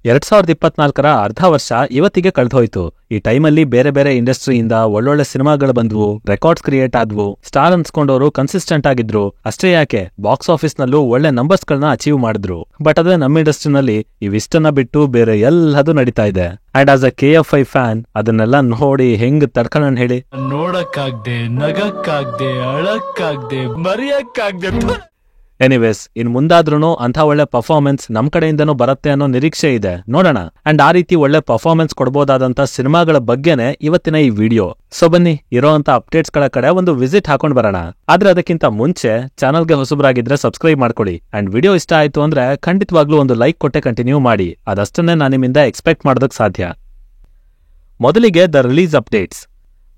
2024ರ ಅರ್ಧ ವರ್ಷ ಇವತ್ತಿಗೆ ಕಳೆದೋಯ್ತು. ಈ ಟೈಮಲ್ಲಿ ಬೇರೆ ಬೇರೆ ಇಂಡಸ್ಟ್ರಿಯಿಂದ ಒಳ್ಳೊಳ್ಳೆ ಸಿನಿಮಾಗಳು ಬಂದ್ವು, ರೆಕಾರ್ಡ್ಸ್ ಕ್ರಿಯೇಟ್ ಆದ್ವು, ಸ್ಟಾರ್ ಅನ್ಸ್ಕೊಂಡವರು ಕನ್ಸಿಸ್ಟೆಂಟ್ ಆಗಿದ್ರು. ಅಷ್ಟೇ ಯಾಕೆ ಬಾಕ್ಸ್ ಆಫೀಸ್ ನಲ್ಲೂ ಒಳ್ಳೆ ನಂಬರ್ಸ್ ಗಳನ್ನ ಅಚೀವ್ ಮಾಡಿದ್ರು. ಬಟ್ ಅದೇ ನಮ್ಮ ಇಂಡಸ್ಟ್ರಿನಲ್ಲಿ ಇವಿಷ್ಟನ್ನ ಬಿಟ್ಟು ಬೇರೆ ಎಲ್ಲದೂ ನಡೀತಾ ಇದೆ. And as a KFI fan ಅದನ್ನೆಲ್ಲ ನೋಡಿ ಹೆಂಗ್ ತಡ್ಕೊಳ್ಳೋಣ ಹೇಳಿ. ನೋಡಕ್ಕಾಗ್ದೆ, ನಗಕ್ಕಾಗ್ದೆ, ಅಳಕ್ಕಾಗ್ದೆ, ಮರೆಯಕ್ಕಾಗ್ದೆ. ಎನಿವೇಸ್, ಇನ್ ಮುಂದಾದ್ರೂ ಅಂಥ ಒಳ್ಳೆ ಪರ್ಫಾರ್ಮೆನ್ಸ್ ನಮ್ ಕಡೆಯಿಂದನೂ ಬರುತ್ತೆ ಅನ್ನೋ ನಿರೀಕ್ಷೆ ಇದೆ. ನೋಡೋಣ. ಅಂಡ್ ಆ ರೀತಿ ಒಳ್ಳೆ ಪರ್ಫಾರ್ಮೆನ್ಸ್ ಕೊಡ್ಬೋದಾದಂತ ಸಿನಿಮಾಗಳ ಬಗ್ಗೆನೆ ಇವತ್ತಿನ ಈ ವಿಡಿಯೋ. ಸೊ ಬನ್ನಿ, ಇರೋಂತ ಅಪ್ಡೇಟ್ಸ್ ಗಳ ಕಡೆ ಒಂದು ವಿಸಿಟ್ ಹಾಕೊಂಡ್ ಬರೋಣ. ಆದ್ರೆ ಅದಕ್ಕಿಂತ ಮುಂಚೆ ಚಾನಲ್ಗೆ ಹೊಸಬರಾಗಿದ್ರೆ ಸಬ್ಸ್ಕ್ರೈಬ್ ಮಾಡ್ಕೊಳ್ಳಿ. ಅಂಡ್ ವಿಡಿಯೋ ಇಷ್ಟ ಆಯ್ತು ಅಂದ್ರೆ ಖಂಡಿತವಾಗ್ಲೂ ಒಂದು ಲೈಕ್ ಕೊಟ್ಟೆ ಕಂಟಿನ್ಯೂ ಮಾಡಿ. ಅದಷ್ಟನ್ನೇ ನಾನು ನಿಮ್ಮಿಂದ ಎಕ್ಸ್ಪೆಕ್ಟ್ ಮಾಡೋದಕ್ ಸಾಧ್ಯ. ಮೊದಲಿಗೆ the release updates.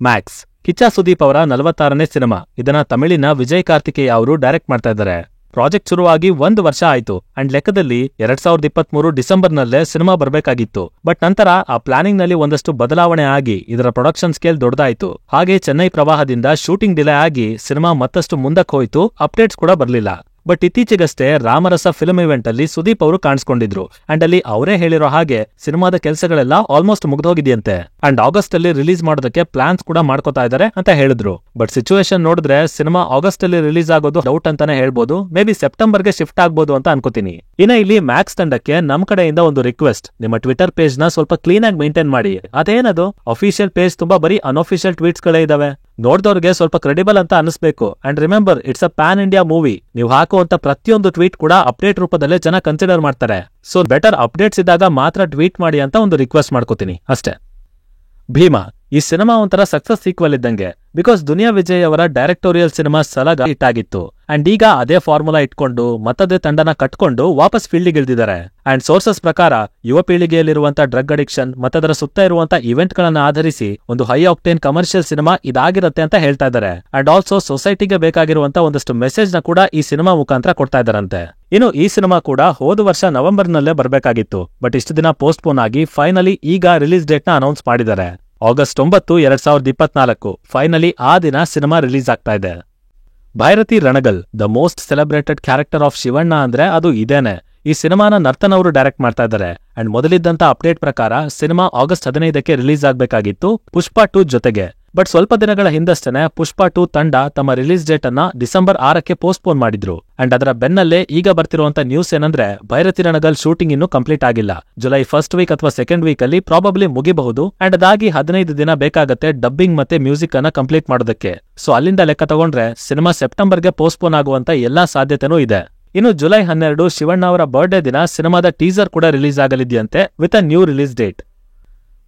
Max Kichcha Sudeep ಅವರ 46ನೇ ಸಿನಿಮಾ. ಇದನ್ನ ತಮಿಳಿನ ವಿಜಯ್ ಕಾರ್ತಿಕೇಯ ಅವರು ಡೈರೆಕ್ಟ್ ಮಾಡ್ತಾ ಇದ್ದಾರೆ. ಪ್ರಾಜೆಕ್ಟ್ ಶುರುವಾಗಿ 1 ವರ್ಷ ಆಯ್ತು. ಅಂಡ್ ಲೆಕ್ಕದಲ್ಲಿ 2023 ಡಿಸೆಂಬರ್ನಲ್ಲೇ ಸಿನಿಮಾ ಬರಬೇಕಾಗಿತ್ತು. ಬಟ್ ನಂತರ ಆ ಪ್ಲಾನಿಂಗ್ ನಲ್ಲಿ ಒಂದಷ್ಟು ಬದಲಾವಣೆ ಆಗಿ ಇದರ ಪ್ರೊಡಕ್ಷನ್ ಸ್ಕೇಲ್ ದೊಡ್ಡದಾಯ್ತು. ಹಾಗೆ ಚೆನ್ನೈ ಪ್ರವಾಹದಿಂದ ಶೂಟಿಂಗ್ ಡಿಲೇ ಆಗಿ ಸಿನಿಮಾ ಮತ್ತಷ್ಟು ಮುಂದಕ್ಕೆ ಹೋಯ್ತು. ಅಪ್ಡೇಟ್ಸ್ ಕೂಡ ಬರಲಿಲ್ಲ. ಬಟ್ ಇತ್ತೀಚೆಗಷ್ಟೇ ರಾಮರಸ ಫಿಲ್ಮ್ ಇವೆಂಟ್ ಅಲ್ಲಿ ಸುದೀಪ್ ಅವರು ಕಾಣಿಸ್ಕೊಂಡಿದ್ರು. ಅಂಡ್ ಅಲ್ಲಿ ಅವರೇ ಹೇಳಿರೋ ಹಾಗೆ ಸಿನಿಮಾದ ಕೆಲಸಗಳೆಲ್ಲ ಆಲ್ಮೋಸ್ಟ್ ಮುಗ್ದೋಗಿದೆಯಂತೆ. ಅಂಡ್ ಆಗಸ್ಟ್ ಅಲ್ಲಿ ರಿಲೀಸ್ ಮಾಡೋದಕ್ಕೆ ಪ್ಲಾನ್ಸ್ ಕೂಡ ಮಾಡ್ಕೋತಾ ಇದಾರೆ ಅಂತ ಹೇಳಿದ್ರು. ಬಟ್ ಸಿಚುವೇಶನ್ ನೋಡಿದ್ರೆ ಸಿನಿಮಾ ಆಗಸ್ಟ್ ಅಲ್ಲಿ ರಿಲೀಸ್ ಆಗೋದು ಡೌಟ್ ಅಂತಾನೆ ಹೇಳ್ಬೋದು. ಮೇ ಬಿ ಸೆಪ್ಟೆಂಬರ್ಗೆ ಶಿಫ್ಟ್ ಆಗ್ಬೋದು ಅಂತ ಅನ್ಕೋತೀನಿ. ಇನ್ನ ಇಲ್ಲಿ ಮ್ಯಾಕ್ಸ್ ತಂಡಕ್ಕೆ ನಮ್ ಕಡೆಯಿಂದ ಒಂದು ರಿಕ್ವೆಸ್ಟ್. ನಿಮ್ಮ ಟ್ವಿಟರ್ ಪೇಜ್ ನ ಸ್ವಲ್ಪ ಕ್ಲೀನ್ ಆಗಿ ಮೇಂಟೈನ್ ಮಾಡಿ. ಅದೇನದು, ಅಫಿಷಿಯಲ್ ಪೇಜ್ ತುಂಬಾ ಬರೀ ಅನ್ಅಫಿಷಿಯಲ್ ಟ್ವೀಟ್ಸ್ ಗಳೇ ಇದಾವೆ. ನೋಡ್ದವ್ರಿಗೆ ಸ್ವಲ್ಪ ಕ್ರೆಡಿಬಲ್ ಅಂತ ಅನಿಸ್ಬೇಕು. And remember, it's a pan India movie. ನೀವು ಹಾಕುವಂತ ಪ್ರತಿಯೊಂದು ಟ್ವೀಟ್ ಕೂಡ ಅಪ್ಡೇಟ್ ರೂಪದಲ್ಲೇ ಜನ ಕನ್ಸಿಡರ್ ಮಾಡ್ತಾರೆ. ಸೊ ಬೆಟರ್ ಅಪ್ಡೇಟ್ಸ್ ಇದ್ದಾಗ ಮಾತ್ರ ಟ್ವೀಟ್ ಮಾಡಿ ಅಂತ ಒಂದು ರಿಕ್ವೆಸ್ಟ್ ಮಾಡ್ಕೋತೀನಿ ಅಷ್ಟೇ. ಭೀಮಾ ಈ ಸಿನಿಮಾ ಒಂಥರ ಸಕ್ಸಸ್ ಸೀಕ್ವೆಲ್ ಇದ್ದಂಗೆ. ಬಿಕಾಸ್ ದುನಿಯಾ ವಿಜಯ್ ಅವರ ಡೈರೆಕ್ಟೋರಿಯಲ್ ಸಿನಿಮಾ ಸಲಾಗ ಹಿಟ್ ಆಗಿತ್ತು. ಅಂಡ್ ಈಗ ಅದೇ ಫಾರ್ಮುಲಾ ಇಟ್ಕೊಂಡು ಮತ್ತದೇ ತಂಡನ ಕಟ್ಕೊಂಡು ವಾಪಸ್ ಫೀಲ್ಡಿಗೆ ಇಳಿದಿದ್ದಾರೆ. ಅಂಡ್ ಸೋರ್ಸಸ್ ಪ್ರಕಾರ ಯುವ ಪೀಳಿಗೆಯಲ್ಲಿರುವಂತ ಡ್ರಗ್ ಅಡಿಕ್ಷನ್ ಮತ್ತದರ ಸುತ್ತ ಇರುವಂತ ಇವೆಂಟ್ ಗಳನ್ನ ಆಧರಿಸಿ ಒಂದು ಹೈ ಆಕ್ಟೇನ್ ಕಮರ್ಷಿಯಲ್ ಸಿನಿಮಾ ಇದಾಗಿರುತ್ತೆ ಅಂತ ಹೇಳ್ತಾ ಇದ್ದಾರೆ. ಅಂಡ್ ಆಲ್ಸೋ ಸೊಸೈಟಿಗೆ ಬೇಕಾಗಿರುವಂತ ಒಂದಷ್ಟು ಮೆಸೇಜ್ ನ ಕೂಡ ಈ ಸಿನಿಮಾ ಮುಖಾಂತರ ಕೊಡ್ತಾ ಇದ್ದಾರಂತೆ. ಇನ್ನು ಈ ಸಿನಿಮಾ ಕೂಡ ಹೋದ ವರ್ಷ ನವೆಂಬರ್ನಲ್ಲೇ ಬರಬೇಕಾಗಿತ್ತು. ಬಟ್ ಇಷ್ಟು ದಿನ ಪೋಸ್ಟ್ಪೋನ್ ಆಗಿ ಫೈನಲಿ ಈಗ ರಿಲೀಸ್ ಡೇಟ್ ನ ಅನೌನ್ಸ್ ಮಾಡಿದ್ದಾರೆ. ಆಗಸ್ಟ್ 9, 2024 ಫೈನಲಿ ಆ ದಿನ ಸಿನಿಮಾ ರಿಲೀಸ್ ಆಗ್ತಾ ಇದೆ. Bhairathi Ranagal the most celebrated character of Shivanna ಅಂದ್ರೆ ಅದು ಇದೇನೆ. ಈ ಸಿನಿಮಾನ ನರ್ತನ್ ಅವರು ಡೈರೆಕ್ಟ್ ಮಾಡ್ತಾ ಇದ್ದಾರೆ. ಅಂಡ್ ಮೊದಲಿದ್ದಂತ ಅಪ್ಡೇಟ್ ಪ್ರಕಾರ ಸಿನಿಮಾ ಆಗಸ್ಟ್ 15ಕ್ಕೆ ರಿಲೀಸ್ ಆಗ್ಬೇಕಾಗಿತ್ತು ಪುಷ್ಪಾ 2 ಜೊತೆಗೆ. ಬಟ್ ಸ್ವಲ್ಪ ದಿನಗಳ ಹಿಂದಷ್ಟೇನೆ ಪುಷ್ಪಾ 2 ತಂಡ ತಮ್ಮ ರಿಲೀಸ್ ಡೇಟ್ ಅನ್ನ ಡಿಸೆಂಬರ್ 6ಕ್ಕೆ ಪೋಸ್ಟ್ಪೋನ್ ಮಾಡಿದ್ರು. ಅಂಡ್ ಅದರ ಬೆನ್ನಲ್ಲೇ ಈಗ ಬರ್ತಿರುವಂತ ನ್ಯೂಸ್ ಏನಂದ್ರೆ ಭೈರತಿ ರಣಗಲ್ ಶೂಟಿಂಗ್ ಇನ್ನೂ ಕಂಪ್ಲೀಟ್ ಆಗಿಲ್ಲ. ಜುಲೈ 1st ವೀಕ್ ಅಥವಾ 2nd ವೀಕ್ ಅಲ್ಲಿ ಪ್ರಾಬಬ್ಲಿ ಮುಗಿಬಹುದು. ಅಂಡ್ ಅದಾಗಿ 15 ದಿನ ಬೇಕಾಗತ್ತೆ ಡಬ್ಬಿಂಗ್ ಮತ್ತೆ ಮ್ಯೂಸಿಕ್ ಅನ್ನ ಕಂಪ್ಲೀಟ್ ಮಾಡೋದಕ್ಕೆ. ಸೊ ಅಲ್ಲಿಂದ ಲೆಕ್ಕ ತಗೊಂಡ್ರೆ ಸಿನಿಮಾ ಸೆಪ್ಟೆಂಬರ್ಗೆ ಪೋಸ್ಟ್ಪೋನ್ ಆಗುವಂತ ಎಲ್ಲಾ ಸಾಧ್ಯತೆನೂ ಇದೆ. ಇನ್ನು ಜುಲೈ 12 ಶಿವಣ್ಣ ಅವರ ಬರ್ಡೇ ದಿನ ಸಿನಿಮಾದ ಟೀಸರ್ ಕೂಡ ರಿಲೀಸ್ ಆಗಲಿದೆಯಂತೆ with a new release date.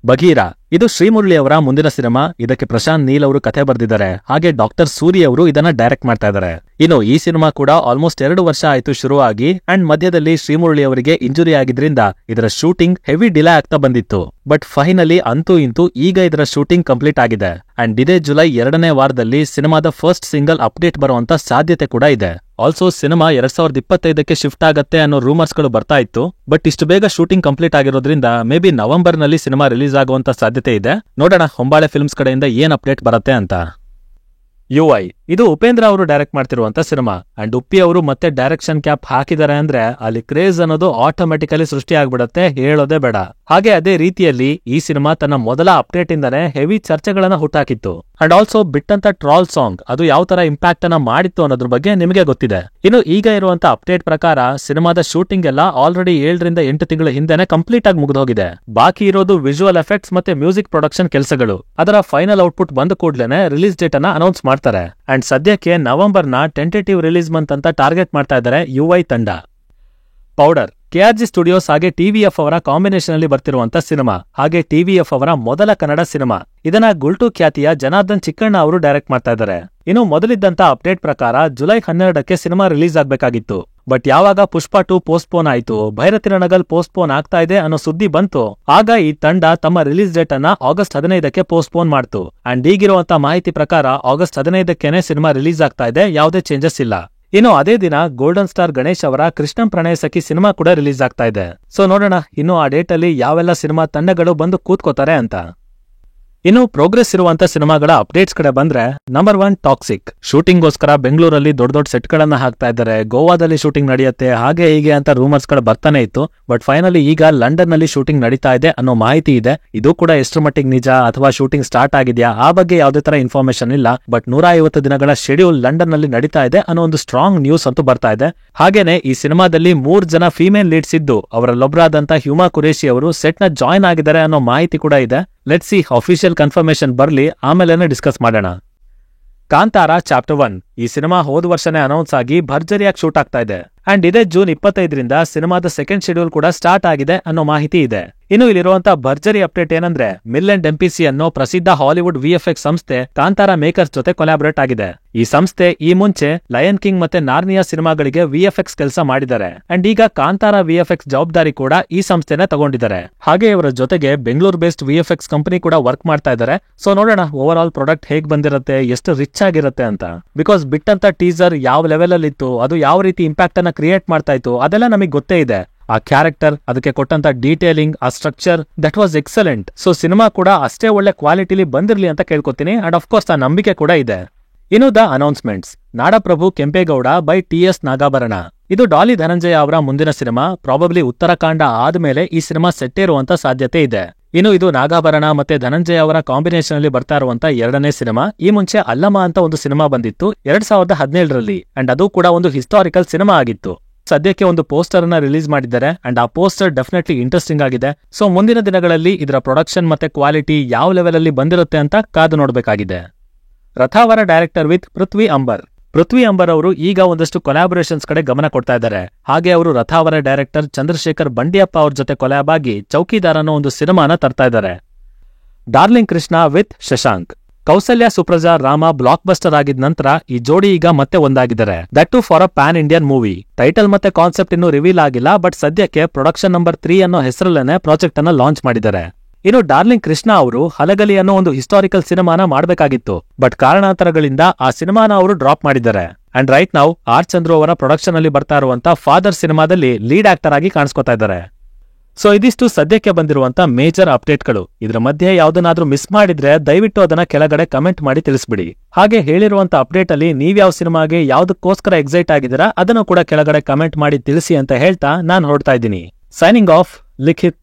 Bagheera ಇದು ಶ್ರೀಮುರಳಿ ಅವರ ಮುಂದಿನ ಸಿನಿಮಾ. ಇದಕ್ಕೆ ಪ್ರಶಾಂತ್ ನೀಲ್ ಅವರು ಕಥೆ ಬರೆದಿದ್ದಾರೆ. ಹಾಗೆ ಡಾಕ್ಟರ್ ಸೂರ್ಯ ಅವರು ಇದನ್ನ ಡೈರೆಕ್ಟ್ ಮಾಡ್ತಾ ಇದ್ದಾರೆ. ಇನ್ನು ಈ ಸಿನಿಮಾ ಕೂಡ ಆಲ್ಮೋಸ್ಟ್ 2 ವರ್ಷ ಆಯ್ತು ಶುರುವಾಗಿ. ಅಂಡ್ ಮಧ್ಯದಲ್ಲಿ ಶ್ರೀಮುರಳಿ ಅವರಿಗೆ ಇಂಜುರಿ ಆಗಿದ್ರಿಂದ ಇದರ ಶೂಟಿಂಗ್ ಹೆವಿ ಡಿಲೇ ಆಗ್ತಾ ಬಂದಿತ್ತು. ಬಟ್ ಫೈನಲಿ ಅಂತೂ ಇಂತೂ ಈಗ ಇದರ ಶೂಟಿಂಗ್ ಕಂಪ್ಲೀಟ್ ಆಗಿದೆ. ಅಂಡ್ ಇದೇ ಜುಲೈ 2ನೇ ವಾರದಲ್ಲಿ ಸಿನಿಮಾದ ಫಸ್ಟ್ ಸಿಂಗಲ್ ಅಪ್ಡೇಟ್ ಬರುವಂತ ಸಾಧ್ಯತೆ ಕೂಡ ಇದೆ. ಆಲ್ಸೋ ಸಿನಿಮಾ 2025ಕ್ಕೆ ಶಿಫ್ಟ್ ಆಗತ್ತೆ ಅನ್ನೋ ರೂಮರ್ಸ್ ಗಳು ಬರ್ತಾ ಇತ್ತು. ಬಟ್ ಇಷ್ಟು ಬೇಗ ಶೂಟಿಂಗ್ ಕಂಪ್ಲೀಟ್ ಆಗಿರೋದ್ರಿಂದ ಮೇ ಬಿ ನವೆಂಬರ್ ನಲ್ಲಿ ಸಿನಿಮಾ ರಿಲೀಸ್ ಆಗುವಂತ ಸಾಧ್ಯತೆ ಇದೆ. ನೋಡೋಣ ಹೊಂಬಾಳೆ ಫಿಲ್ಮ್ಸ್ ಕಡೆಯಿಂದ ಏನ್ ಅಪ್ಡೇಟ್ ಬರುತ್ತೆ ಅಂತ. UI ಇದು ಉಪೇಂದ್ರ ಅವರು ಡೈರೆಕ್ಟ್ ಮಾಡ್ತಿರುವಂತ ಸಿನಿಮಾ. ಅಂಡ್ ಉಪ್ಪಿ ಅವರು ಮತ್ತೆ ಡೈರೆಕ್ಷನ್ ಕ್ಯಾಪ್ ಹಾಕಿದ್ದಾರೆ ಅಂದ್ರೆ ಅಲ್ಲಿ ಕ್ರೇಜ್ ಅನ್ನೋದು ಆಟೋಮೆಟಿಕಲಿ ಸೃಷ್ಟಿ ಆಗ್ಬಿಡತ್ತೆ, ಹೇಳೋದೇ ಬೇಡ. ಹಾಗೆ ಅದೇ ರೀತಿಯಲ್ಲಿ ಈ ಸಿನಿಮಾ ತನ್ನ ಮೊದಲ ಅಪ್ಡೇಟ್ ಇಂದಾನೆ ಹೆವಿ ಚರ್ಚೆಗಳನ್ನ ಹುಟ್ಟಾಕಿತ್ತು. ಅಂಡ್ ಆಲ್ಸೋ ಬಿಟ್ಟಂತ ಟ್ರಾಲ್ ಸಾಂಗ್ ಅದು ಯಾವ ತರ ಇಂಪ್ಯಾಕ್ಟ್ ಅನ್ನ ಮಾಡಿತ್ತು ಅನ್ನೋದ್ರ ಬಗ್ಗೆ ನಿಮಗೆ ಗೊತ್ತಿದೆ. ಇನ್ನು ಈಗ ಇರುವಂತ ಅಪ್ಡೇಟ್ ಪ್ರಕಾರ ಸಿನಿಮಾದ ಶೂಟಿಂಗ್ ಎಲ್ಲ ಆಲ್ರೆಡಿ 7ರಿಂದ 8 ತಿಂಗಳ ಹಿಂದೆನೆ ಕಂಪ್ಲೀಟ್ ಆಗಿ ಮುಗಿದೋಗಿದೆ. ಬಾಕಿ ಇರೋದು ವಿಜುವಲ್ ಎಫೆಕ್ಟ್ಸ್ ಮತ್ತೆ ಮ್ಯೂಸಿಕ್ ಪ್ರೊಡಕ್ಷನ್ ಕೆಲಸಗಳು. ಅದರ ಫೈನಲ್ ಔಟ್ಪುಟ್ ಬಂದ ಕೂಡ್ಲೇನೆ ರಿಲೀಸ್ ಡೇಟ್ ಅನ್ನ ಅನೌನ್ಸ್ ಮಾಡ್ತಾರೆ. ಅಂಡ್ ಸದ್ಯಕ್ಕೆ ನವೆಂಬರ್ನ ಟೆಂಟೇಟಿವ್ ರಿಲೀಸ್ ಮಂತ್ ಅಂತ ಟಾರ್ಗೆಟ್ ಮಾಡ್ತಾ ಇದ್ದಾರೆ UI ತಂಡ. ಪೌಡರ್ KRG ಸ್ಟುಡಿಯೋಸ್ ಹಾಗೆ TVF ಅವರ ಕಾಂಬಿನೇಷನ್ ಅಲ್ಲಿ ಬರ್ತಿರುವಂತ ಸಿನಿಮಾ. ಹಾಗೆ TVF ಅವರ ಮೊದಲ ಕನ್ನಡ ಸಿನಿಮಾ. ಇದನ್ನ ಗುಲ್ಟು ಖ್ಯಾತಿಯ ಜನಾರ್ದನ್ ಚಿಕ್ಕಣ್ಣ ಅವರು ಡೈರೆಕ್ಟ್ ಮಾಡ್ತಾ ಇದ್ದಾರೆ. ಇನ್ನು ಮೊದಲಿದ್ದಂತ ಅಪ್ಡೇಟ್ ಪ್ರಕಾರ ಜುಲೈ 12ಕ್ಕೆ ಸಿನಿಮಾ ರಿಲೀಸ್ ಆಗ್ಬೇಕಾಗಿತ್ತು. ಬಟ್ ಯಾವಾಗ ಪುಷ್ಪಾ 2 ಪೋಸ್ಟ್ಪೋನ್ ಆಯ್ತು, ಭೈರತಿ ರಣಗಲ್ ಪೋಸ್ಟ್ಪೋನ್ ಆಗ್ತಾ ಇದೆ ಅನ್ನೋ ಸುದ್ದಿ ಬಂತು, ಆಗ ಈ ತಂಡ ತಮ್ಮ ರಿಲೀಸ್ ಡೇಟ್ ಅನ್ನ ಆಗಸ್ಟ್ 15ಕ್ಕೆ ಪೋಸ್ಟ್ಪೋನ್ ಮಾಡ್ತು. ಅಂಡ್ ಈಗಿರುವಂತ ಮಾಹಿತಿ ಪ್ರಕಾರ ಆಗಸ್ಟ್ 15ಕ್ಕೇನೆ ಸಿನಿಮಾ ರಿಲೀಸ್ ಆಗ್ತಾ ಇದೆ, ಯಾವುದೇ ಚೇಂಜಸ್ ಇಲ್ಲ. ಇನ್ನು ಅದೇ ದಿನ ಗೋಲ್ಡನ್ ಸ್ಟಾರ್ ಗಣೇಶ್ ಅವರ ಕೃಷ್ಣಂ ಪ್ರಣಯ ಸಖಿ ಸಿನಿಮಾ ಕೂಡ ರಿಲೀಸ್ ಆಗ್ತಾ ಇದೆ. ಸೊ ನೋಡೋಣ ಇನ್ನು ಆ ಡೇಟ್ ಅಲ್ಲಿ ಯಾವೆಲ್ಲ ಸಿನಿಮಾ ತಂಡಗಳು ಬಂದು ಕೂತ್ಕೋತಾರೆ ಅಂತ. ಇನ್ನು ಪ್ರೋಗ್ರೆಸ್ ಇರುವಂತ ಸಿನಿಮಾಗಳ ಅಪ್ಡೇಟ್ಸ್ ಕಡೆ ಬಂದ್ರೆ ನಂಬರ್ 1 ಟಾಕ್ಸಿಕ್. ಶೂಟಿಂಗ್ಗೋಸ್ಕರ ಬೆಂಗಳೂರಲ್ಲಿ ದೊಡ್ಡ ಸೆಟ್ ಗಳನ್ನ ಹಾಕ್ತಾ ಇದ್ದಾರೆ, ಗೋವಾದಲ್ಲಿ ಶೂಟಿಂಗ್ ನಡೆಯುತ್ತೆ, ಹಾಗೆ ಹೀಗೆ ಅಂತ ರೂಮರ್ಸ್ ಗಳು ಬರ್ತಾನೆ ಇತ್ತು. ಬಟ್ ಫೈನಲಿ ಈಗ ಲಂಡನ್ ನಲ್ಲಿ ಶೂಟಿಂಗ್ ನಡೀತಾ ಇದೆ ಅನ್ನೋ ಮಾಹಿತಿ ಇದೆ. ಇದು ಕೂಡ ಎಷ್ಟರ ಮಟ್ಟಿಗೆ ನಿಜ ಅಥವಾ ಶೂಟಿಂಗ್ ಸ್ಟಾರ್ಟ್ ಆಗಿದೆಯಾ ಆ ಬಗ್ಗೆ ಯಾವುದೇ ತರ ಇನ್ಫಾರ್ಮೇಶನ್ ಇಲ್ಲ. ಬಟ್ 150 ದಿನಗಳ ಶೆಡ್ಯೂಲ್ ಲಂಡನ್ ನಲ್ಲಿ ನಡೀತಾ ಇದೆ ಅನ್ನೋ ಒಂದು ಸ್ಟ್ರಾಂಗ್ ನ್ಯೂಸ್ ಅಂತೂ ಬರ್ತಾ ಇದೆ. ಹಾಗೇನೆ ಈ ಸಿನಿಮಾದಲ್ಲಿ 3 ಜನ ಫೀಮೇಲ್ ಲೀಡ್ಸ್ ಇದ್ದು ಅವರಲ್ಲೊಬ್ಬರಾದಂತ ಹ್ಯೂಮಾ ಕುರೇಶಿ ಅವರು ಸೆಟ್ ನ ಜಾಯ್ನ್ ಆಗಿದ್ದಾರೆ ಅನ್ನೋ ಮಾಹಿತಿ ಕೂಡ ಇದೆ. ಲೆಟ್ಸ್ ಸಿ ಅಫಿಷಿಯಲ್ ಕನ್ಫರ್ಮೇಶನ್ ಬರ್ಲಿ, ಆಮೇಲೆ ಡಿಸ್ಕಸ್ ಮಾಡೋಣ. ಕಾಂತಾರ ಚಾಪ್ಟರ್ 1 ಈ ಸಿನಿಮಾ ಹೋದ ವರ್ಷನೇ ಅನೌನ್ಸ್ ಆಗಿ ಭರ್ಜರಿಯಾಗಿ ಶೂಟ್ ಆಗ್ತಾ ಇದೆ. ಅಂಡ್ ಇದೇ ಜೂನ್ 25ರಿಂದ ಸಿನಿಮಾದ ಸೆಕೆಂಡ್ ಶೆಡ್ಯೂಲ್ ಕೂಡ ಸ್ಟಾರ್ಟ್ ಆಗಿದೆ ಅನ್ನೋ ಮಾಹಿತಿ ಇದೆ. ಇನ್ನು ಇಲ್ಲಿರುವಂತ ಭರ್ಜರಿ ಅಪ್ಡೇಟ್ ಏನಂದ್ರೆ ಮಿಲ್ ಅಂಡ್ ಎಂಪಿಸಿ ಅನ್ನೋ ಪ್ರಸಿದ್ಧ ಹಾಲಿವುಡ್ ವಿಎಫ್ಎಕ್ಸ್ ಸಂಸ್ಥೆ ಕಾಂತಾರ ಮೇಕರ್ಸ್ ಜೊತೆ ಕೊಲಾಬರೇಟ್ ಆಗಿದೆ. ಈ ಸಂಸ್ಥೆ ಈ ಮುಂಚೆ ಲಯನ್ ಕಿಂಗ್ ಮತ್ತೆ ನಾರ್ನಿಯಾ ಸಿನಿಮಾಗಳಿಗೆ ವಿಎಫ್ಎಕ್ಸ್ ಕೆಲಸ ಮಾಡಿದ್ದಾರೆ. ಅಂಡ್ ಈಗ ಕಾಂತಾರ ವಿಎಫ್ಎಕ್ಸ್ ಜವಾಬ್ದಾರಿ ಕೂಡ ಈ ಸಂಸ್ಥೆನೇ ತಗೊಂಡಿದ್ದಾರೆ. ಹಾಗೆ ಇವರ ಜೊತೆಗೆ ಬೆಂಗಳೂರು ಬೇಸ್ಡ್ ವಿಎಫ್ಎಕ್ಸ್ ಕಂಪನಿ ಕೂಡ ವರ್ಕ್ ಮಾಡ್ತಾ ಇದ್ದಾರೆ. ಸೊ ನೋಡೋಣ ಓವರ್ ಆಲ್ ಪ್ರಾಡಕ್ಟ್ ಹೇಗ್ ಬಂದಿರುತ್ತೆ, ಎಷ್ಟು ರಿಚ್ ಆಗಿರುತ್ತೆ ಅಂತ. ಬಿಕಾಸ್ ಬಿಟ್ಟಂತ ಟೀಸರ್ ಯಾವ ಲೆವೆಲ್ ಅಲ್ಲಿ ಇತ್ತು, ಅದು ಯಾವ ರೀತಿ ಇಂಪ್ಯಾಕ್ಟ್ ಅನ್ನ ಕ್ರಿಯೇಟ್ ಮಾಡ್ತಾ ಇತ್ತು ಅದೆಲ್ಲ ನಮಗೆ ಗೊತ್ತೇ ಇದೆ. ಆ ಕ್ಯಾರೆಕ್ಟರ್, ಅದಕ್ಕೆ ಕೊಟ್ಟಂತ ಡೀಟೇಲಿಂಗ್, ಆ structure that was excellent. So cinema ಕೂಡ ಅಷ್ಟೇ ಒಳ್ಳೆ ಕ್ವಾಲಿಟಿಲಿ ಬಂದಿರ್ಲಿ ಅಂತ ಕೇಳ್ಕೊತೀನಿ. ಅಂಡ್ ಆಫ್ ಕೋರ್ಸ್ ಆ ನಂಬಿಕೆ ಕೂಡ ಇದೆ. ಇನ್ನು ದ ಅನೌನ್ಸ್ಮೆಂಟ್ಸ್. ನಾಡಪ್ರಭು ಕೆಂಪೇಗೌಡ ಬೈ ಟಿ.ಎಸ್. ನಾಗಾಭರಣ. ಇದು ಡಾಲಿ ಧನಂಜಯ ಅವರ ಮುಂದಿನ ಸಿನಿಮಾ. ಪ್ರಾಬಬ್ಲಿ ಉತ್ತರಾಖಂಡ ಆದ್ಮೇಲೆ ಈ ಸಿನಿಮಾ ಸೆಟ್ ಇರುವಂತ ಸಾಧ್ಯತೆ ಇದೆ. ಇನ್ನು ಇದು ನಾಗಾಭರಣ ಮತ್ತೆ ಧನಂಜಯ ಅವರ ಕಾಂಬಿನೇಷನ್ ಅಲ್ಲಿ ಬರ್ತಾ ಇರುವಂತ 2ನೇ ಸಿನಿಮಾ. ಈ ಮುಂಚೆ ಅಲ್ಲಮ್ಮ ಅಂತ ಒಂದು ಸಿನಿಮಾ ಬಂದಿತ್ತು 2017ರಲ್ಲಿ. ಅಂಡ್ ಅದು ಕೂಡ ಒಂದು ಹಿಸ್ಟಾರಿಕಲ್ ಸಿನಿಮಾ ಆಗಿತ್ತು. ಸದ್ಯಕ್ಕೆ ಒಂದು ಪೋಸ್ಟರ್ ಅನ್ನ ರಿಲೀಸ್ ಮಾಡಿದ್ದಾರೆ. ಅಂಡ್ ಆ ಪೋಸ್ಟರ್ ಡೆಫಿನೆಟ್ಲಿ ಇಂಟ್ರೆಸ್ಟಿಂಗ್ ಆಗಿದೆ. ಸೊ ಮುಂದಿನ ದಿನಗಳಲ್ಲಿ ಇದರ ಪ್ರೊಡಕ್ಷನ್ ಮತ್ತೆ ಕ್ವಾಲಿಟಿ ಯಾವ ಲೆವೆಲ್ ಅಲ್ಲಿ ಬಂದಿರುತ್ತೆ ಅಂತ ಕಾದು ನೋಡಬೇಕಾಗಿದೆ. ರಥಾವರ ಡೈರೆಕ್ಟರ್ ವಿತ್ ಪೃಥ್ವಿ ಅಂಬರ್. ಪೃಥ್ವಿ ಅಂಬರ್ ಅವರು ಈಗ ಒಂದಷ್ಟು ಕೊಲಾಬರೇಷನ್ಸ್ ಕಡೆ ಗಮನ ಕೊಡ್ತಾ ಇದ್ದಾರೆ. ಹಾಗೆ ಅವರು ರಥಾವರ ಡೈರೆಕ್ಟರ್ ಚಂದ್ರಶೇಖರ್ ಬಂಡಿಯಪ್ಪ ಅವ್ರ ಜೊತೆ ಕೊಲಾಬ್ ಆಗಿ ಚೌಕಿದಾರ್ ಅನ್ನೋ ಒಂದು ಸಿನಿಮಾನ ತರ್ತಾ ಇದ್ದಾರೆ. Darling Krishna with Shashank. Kousalya Supraja Rama blockbuster ಆಗಿದ ನಂತರ ಈ ಜೋಡಿ ಈಗ ಮತ್ತೆ ಒಂದಾಗಿದ್ದಾರೆ. That too for a pan Indian movie. Title ಮತ್ತೆ ಕಾನ್ಸೆಪ್ಟ್ ಇನ್ನೂ ರಿವೀಲ್ ಆಗಿಲ್ಲ. ಬಟ್ ಸದ್ಯಕ್ಕೆ ಪ್ರೊಡಕ್ಷನ್ ನಂಬರ್ 3 ಅನ್ನೋ ಹೆಸರಲ್ಲೇನೆ ಪ್ರಾಜೆಕ್ಟ್ ಅನ್ನ ಲಾಂಚ್ ಮಾಡಿದ್ದಾರೆ. ಇನ್ನು ಡಾರ್ಲಿಂಗ್ ಕೃಷ್ಣ ಅವರು ಹಲಗಲಿ ಅನ್ನೋ ಒಂದು ಹಿಸ್ಟಾರಿಕಲ್ ಸಿನಿಮಾನ ಮಾಡಬೇಕಾಗಿತ್ತು. ಬಟ್ ಕಾರಣಾಂತರಗಳಿಂದ ಆ ಸಿನಿಮಾನ ಅವರು ಡ್ರಾಪ್ ಮಾಡಿದ್ದಾರೆ. ಅಂಡ್ ರೈಟ್ ನಾವು ಆರ್ ಚಂದ್ರು ಅವರ ಪ್ರೊಡಕ್ಷನ್ ಅಲ್ಲಿ ಬರ್ತಾ ಇರುವಂತ ಫಾದರ್ ಸಿನಿಮಾದಲ್ಲಿ ಲೀಡ್ ಆಕ್ಟರ್ ಆಗಿ ಕಾಣಿಸ್ಕೊತಾ ಇದ್ದಾರೆ. ಸೊ ಇದಿಷ್ಟು ಸದ್ಯಕ್ಕೆ ಬಂದಿರುವಂತ ಮೇಜರ್ ಅಪ್ಡೇಟ್ಗಳು. ಇದರ ಮಧ್ಯೆ ಯಾವ್ದನ್ನಾದ್ರೂ ಮಿಸ್ ಮಾಡಿದ್ರೆ ದಯವಿಟ್ಟು ಅದನ್ನ ಕೆಳಗಡೆ ಕಮೆಂಟ್ ಮಾಡಿ ತಿಳಿಸ್ಬಿಡಿ. ಹಾಗೆ ಹೇಳಿರುವಂತ ಅಪ್ಡೇಟ್ ಅಲ್ಲಿ ನೀವ್ಯಾವ ಸಿನಿಮಾಗೆ ಯಾವ್ದಕ್ಕೋಸ್ಕರ ಎಕ್ಸೈಟ್ ಆಗಿದ್ದೀರಾ ಅದನ್ನು ಕೂಡ ಕೆಳಗಡೆ ಕಮೆಂಟ್ ಮಾಡಿ ತಿಳಿಸಿ ಅಂತ ಹೇಳ್ತಾ ನಾನು ಹೊರಡ್ತಾ ಇದ್ದೀನಿ. ಸೈನಿಂಗ್ ಆಫ್, ಲಿಖಿತ್.